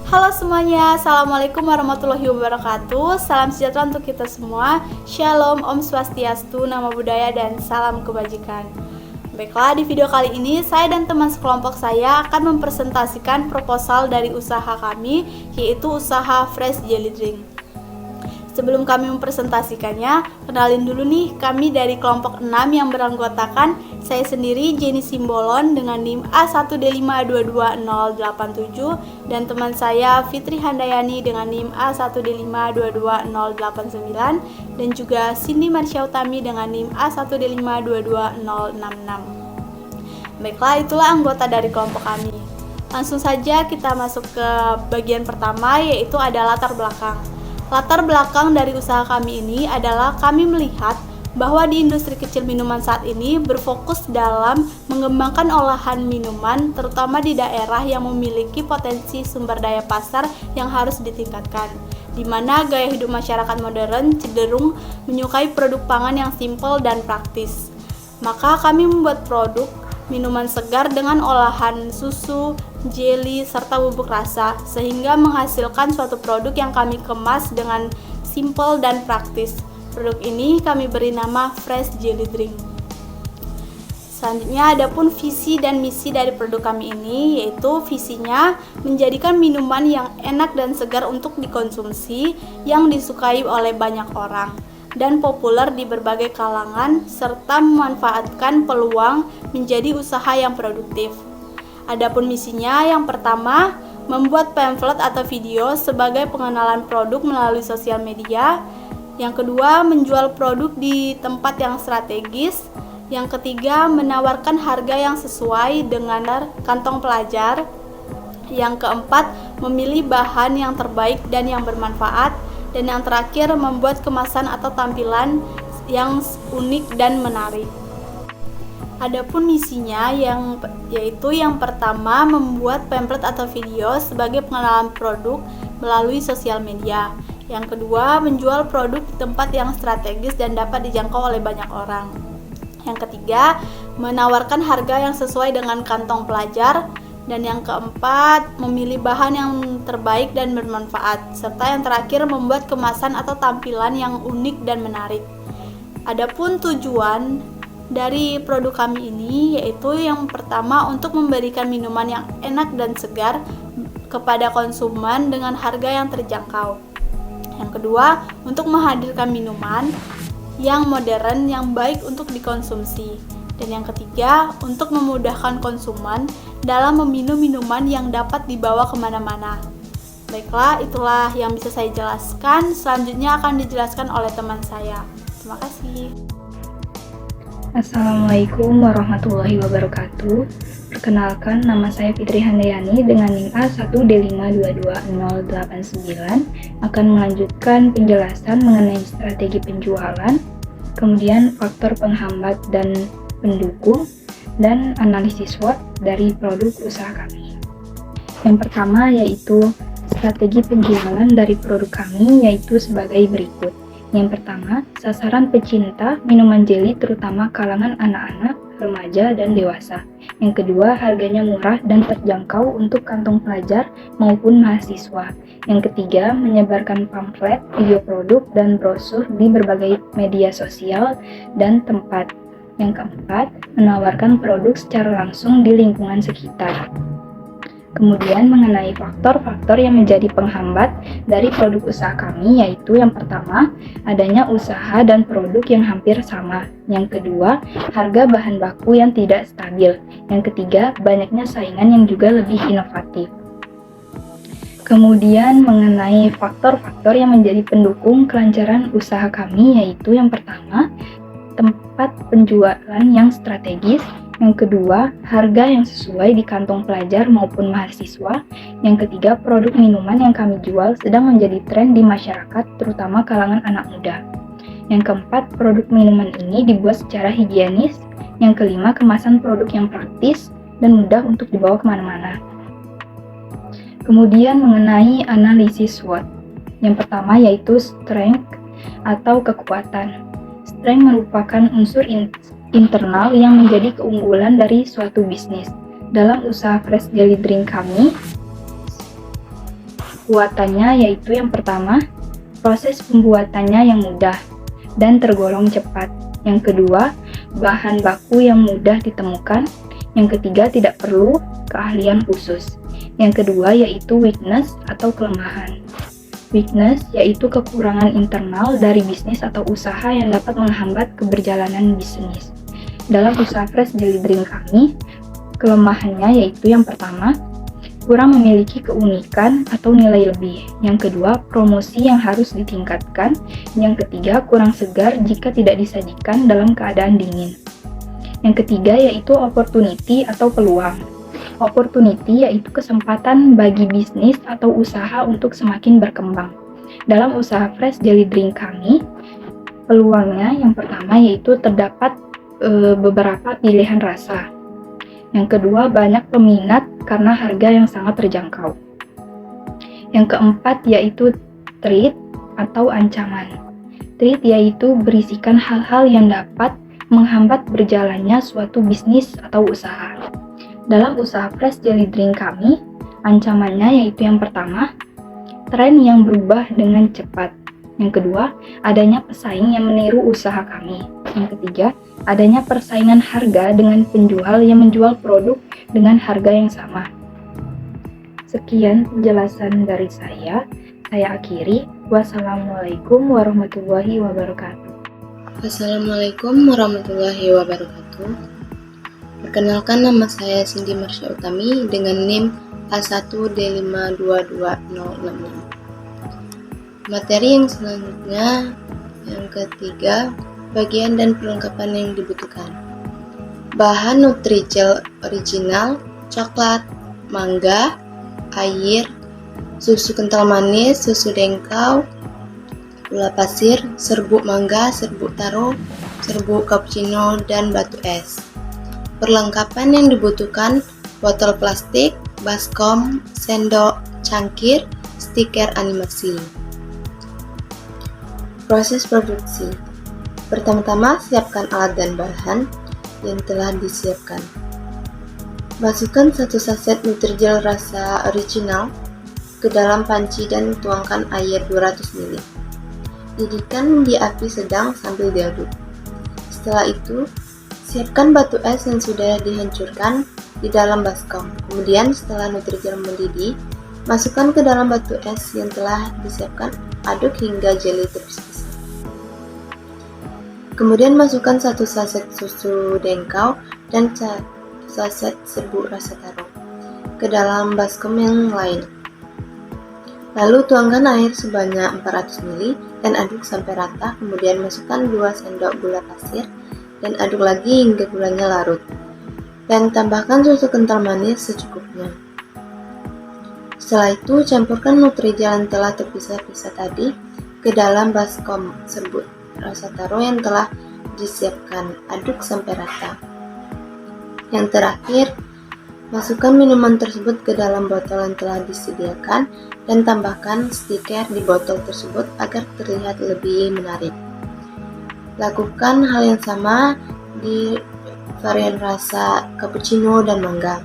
Halo semuanya, Assalamualaikum warahmatullahi wabarakatuh. Salam sejahtera untuk kita semua. Shalom, Om Swastiastu, Namo Buddhaya, dan salam kebajikan. Baiklah, di video kali ini saya dan teman sekelompok saya akan mempresentasikan proposal dari usaha kami, yaitu usaha Fresh Jelly Drink. Sebelum kami mempresentasikannya, kenalin dulu nih, kami dari kelompok 6 yang beranggotakan saya sendiri Jenny Simbolon dengan NIM A1D5222087 dan teman saya Fitri Handayani dengan NIM A1D5222089 dan juga Cindy Marsha Utami dengan NIM A1D5222066. Baiklah, itulah anggota dari kelompok kami. Langsung saja kita masuk ke bagian pertama, yaitu ada latar belakang. Latar belakang dari usaha kami ini adalah kami melihat bahwa di industri kecil minuman saat ini berfokus dalam mengembangkan olahan minuman, terutama di daerah yang memiliki potensi sumber daya pasar yang harus ditingkatkan, di mana gaya hidup masyarakat modern cenderung menyukai produk pangan yang simpel dan praktis. Maka kami membuat produk minuman segar dengan olahan susu, jelly, serta bubuk rasa, sehingga menghasilkan suatu produk yang kami kemas dengan simpel dan praktis. Produk ini kami beri nama Fresh Jelly Drink. Selanjutnya adapun visi dan misi dari produk kami ini, yaitu visinya menjadikan minuman yang enak dan segar untuk dikonsumsi, yang disukai oleh banyak orang dan populer di berbagai kalangan, serta memanfaatkan peluang menjadi usaha yang produktif. Adapun misinya, yang pertama, membuat pamflet atau video sebagai pengenalan produk melalui sosial media. Yang kedua, menjual produk di tempat yang strategis. Yang ketiga, menawarkan harga yang sesuai dengan kantong pelajar. Yang keempat, memilih bahan yang terbaik dan yang bermanfaat. Dan yang terakhir, membuat kemasan atau tampilan yang unik dan menarik. Adapun misinya yaitu yang pertama, membuat pamflet atau video sebagai pengenalan produk melalui sosial media. Yang kedua, menjual produk di tempat yang strategis dan dapat dijangkau oleh banyak orang. Yang ketiga, menawarkan harga yang sesuai dengan kantong pelajar. Dan yang keempat, memilih bahan yang terbaik dan bermanfaat. Serta yang terakhir, membuat kemasan atau tampilan yang unik dan menarik. Adapun tujuan dari produk kami ini, yaitu yang pertama, untuk memberikan minuman yang enak dan segar kepada konsumen dengan harga yang terjangkau. Yang kedua, untuk menghadirkan minuman yang modern yang baik untuk dikonsumsi. Dan yang ketiga, untuk memudahkan konsumen dalam meminum minuman yang dapat dibawa kemana-mana. Baiklah, itulah yang bisa saya jelaskan. Selanjutnya akan dijelaskan oleh teman saya. Terima kasih. Assalamualaikum warahmatullahi wabarakatuh. Perkenalkan, nama saya Fitri Handayani dengan NIM A1D5222089 akan melanjutkan penjelasan mengenai strategi penjualan, kemudian faktor penghambat dan pendukung, dan analisis SWOT dari produk usaha kami. Yang pertama yaitu strategi penjualan dari produk kami, yaitu sebagai berikut. Yang pertama, sasaran pecinta minuman jelly terutama kalangan anak-anak, remaja, dan dewasa. Yang kedua, harganya murah dan terjangkau untuk kantong pelajar maupun mahasiswa. Yang ketiga, menyebarkan pamflet, video produk, dan brosur di berbagai media sosial dan tempat. Yang keempat, menawarkan produk secara langsung di lingkungan sekitar. Kemudian mengenai faktor-faktor yang menjadi penghambat dari produk usaha kami, yaitu yang pertama, adanya usaha dan produk yang hampir sama. Yang kedua, harga bahan baku yang tidak stabil. Yang ketiga, banyaknya saingan yang juga lebih inovatif. Kemudian mengenai faktor-faktor yang menjadi pendukung kelancaran usaha kami, yaitu yang pertama, tempat penjualan yang strategis. Yang kedua, harga yang sesuai di kantong pelajar maupun mahasiswa. Yang ketiga, produk minuman yang kami jual sedang menjadi tren di masyarakat, terutama kalangan anak muda. Yang keempat, produk minuman ini dibuat secara higienis. Yang kelima, kemasan produk yang praktis dan mudah untuk dibawa kemana-mana. Kemudian mengenai analisis SWOT. Yang pertama yaitu strength atau kekuatan. Strength merupakan unsur internal yang menjadi keunggulan dari suatu bisnis. Dalam usaha Fresh Jelly Drink kami, Kekuatannya yaitu yang pertama, proses pembuatannya yang mudah dan tergolong cepat. Yang kedua, bahan baku yang mudah ditemukan. Yang ketiga, tidak perlu keahlian khusus. Yang kedua yaitu weakness atau kelemahan. Weakness yaitu kekurangan internal dari bisnis atau usaha yang dapat menghambat keberjalanan bisnis. Dalam usaha Fresh Jelly Drink kami, kelemahannya yaitu yang pertama, kurang memiliki keunikan atau nilai lebih. Yang kedua, promosi yang harus ditingkatkan. Yang ketiga, kurang segar jika tidak disajikan dalam keadaan dingin. Yang ketiga yaitu opportunity atau peluang. Opportunity yaitu kesempatan bagi bisnis atau usaha untuk semakin berkembang. Dalam usaha Fresh Jelly Drink kami, peluangnya yang pertama yaitu terdapat beberapa pilihan rasa. Yang kedua, banyak peminat karena harga yang sangat terjangkau. Yang keempat yaitu threat atau ancaman. Threat yaitu berisikan hal-hal yang dapat menghambat berjalannya suatu bisnis atau usaha. Dalam usaha Fresh Jelly Drink kami, ancamannya yaitu yang pertama, tren yang berubah dengan cepat. Yang kedua, adanya pesaing yang meniru usaha kami. Yang ketiga, adanya persaingan harga dengan penjual yang menjual produk dengan harga yang sama. Sekian penjelasan dari saya akhiri. Wassalamualaikum warahmatullahi wabarakatuh. Assalamualaikum warahmatullahi wabarakatuh. Perkenalkan, nama saya Cindy Marsha Utami dengan NIM A1D522066. Materi yang selanjutnya, yang ketiga, bagian dan perlengkapan yang dibutuhkan. Bahan Nutrijel original, coklat, mangga, air, susu kental manis, susu dengkau, gula pasir, serbuk mangga, serbuk taro, serbuk cappuccino, dan batu es. Perlengkapan yang dibutuhkan: botol plastik, baskom, sendok, cangkir, stiker animasi. Proses produksi. Pertama-tama, siapkan alat dan bahan yang telah disiapkan. Masukkan 1 saset Nutrijel rasa original ke dalam panci dan tuangkan air 200 ml. Didihkan di api sedang sambil diaduk. Setelah itu, siapkan batu es yang sudah dihancurkan di dalam baskom. Kemudian setelah Nutrijel mendidih, masukkan ke dalam batu es yang telah disiapkan, aduk hingga jelly terpisah. Kemudian masukkan 1 saset susu dengkau dan 1 saset serbuk rasa taro ke dalam baskom yang lain. Lalu tuangkan air sebanyak 400 ml dan aduk sampai rata. Kemudian masukkan 2 sendok gula pasir dan aduk lagi hingga gulanya larut. Dan tambahkan susu kental manis secukupnya. Setelah itu, campurkan Nutrijel yang telah terpisah-pisah tadi ke dalam baskom serbuk rasa taro yang telah disiapkan. Aduk sampai rata. Yang terakhir, masukkan minuman tersebut ke dalam botol yang telah disediakan dan tambahkan stiker di botol tersebut agar terlihat lebih menarik. Lakukan hal yang sama di varian rasa cappuccino dan mangga.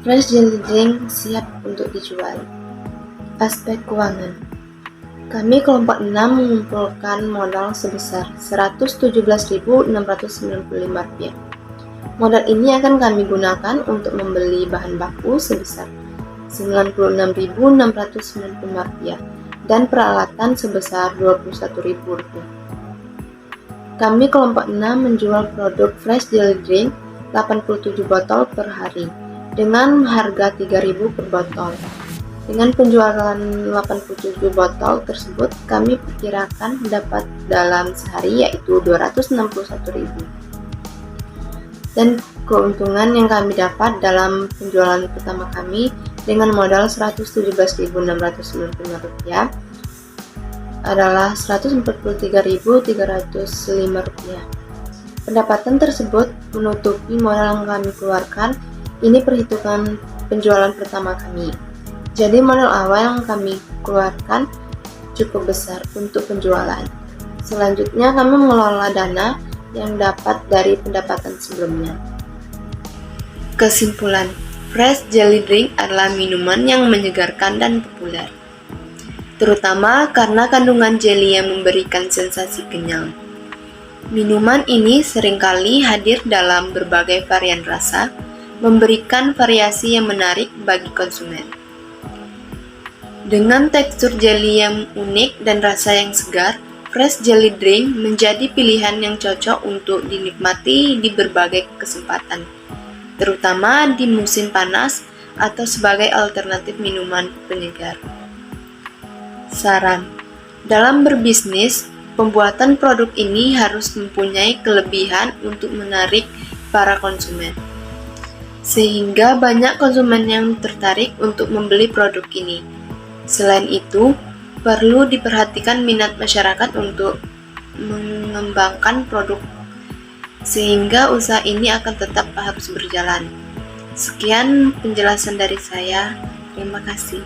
Fresh Jelly Drink siap untuk dijual. Aspek keuangan. Kami kelompok 6 mengumpulkan modal sebesar Rp117.695. Modal ini akan kami gunakan untuk membeli bahan baku sebesar Rp96.695 dan peralatan sebesar Rp21.000. Kami kelompok 6 menjual produk Fresh Jelly Drink 87 botol per hari dengan harga Rp3.000 per botol. Dengan penjualan 87 botol tersebut, kami perkirakan dapat dalam sehari yaitu Rp261.000. Dan keuntungan yang kami dapat dalam penjualan pertama kami dengan modal Rp117.695 adalah Rp143.305. Pendapatan tersebut menutupi modal yang kami keluarkan. Ini perhitungan penjualan pertama kami. Jadi modal awal yang kami keluarkan cukup besar untuk penjualan. Selanjutnya kami mengelola dana yang dapat dari pendapatan sebelumnya. Kesimpulan, Fresh jelly drink adalah minuman yang menyegarkan dan populer, terutama karena kandungan jelly yang memberikan sensasi kenyang. Minuman ini seringkali hadir dalam berbagai varian rasa, memberikan variasi yang menarik bagi konsumen. Dengan tekstur jelly yang unik dan rasa yang segar, fresh jelly drink menjadi pilihan yang cocok untuk dinikmati di berbagai kesempatan, terutama di musim panas atau sebagai alternatif minuman penyegar. Saran: dalam berbisnis, pembuatan produk ini harus mempunyai kelebihan untuk menarik para konsumen, sehingga banyak konsumen yang tertarik untuk membeli produk ini. Selain itu, perlu diperhatikan minat masyarakat untuk mengembangkan produk, sehingga usaha ini akan tetap harus berjalan. Sekian penjelasan dari saya. Terima kasih.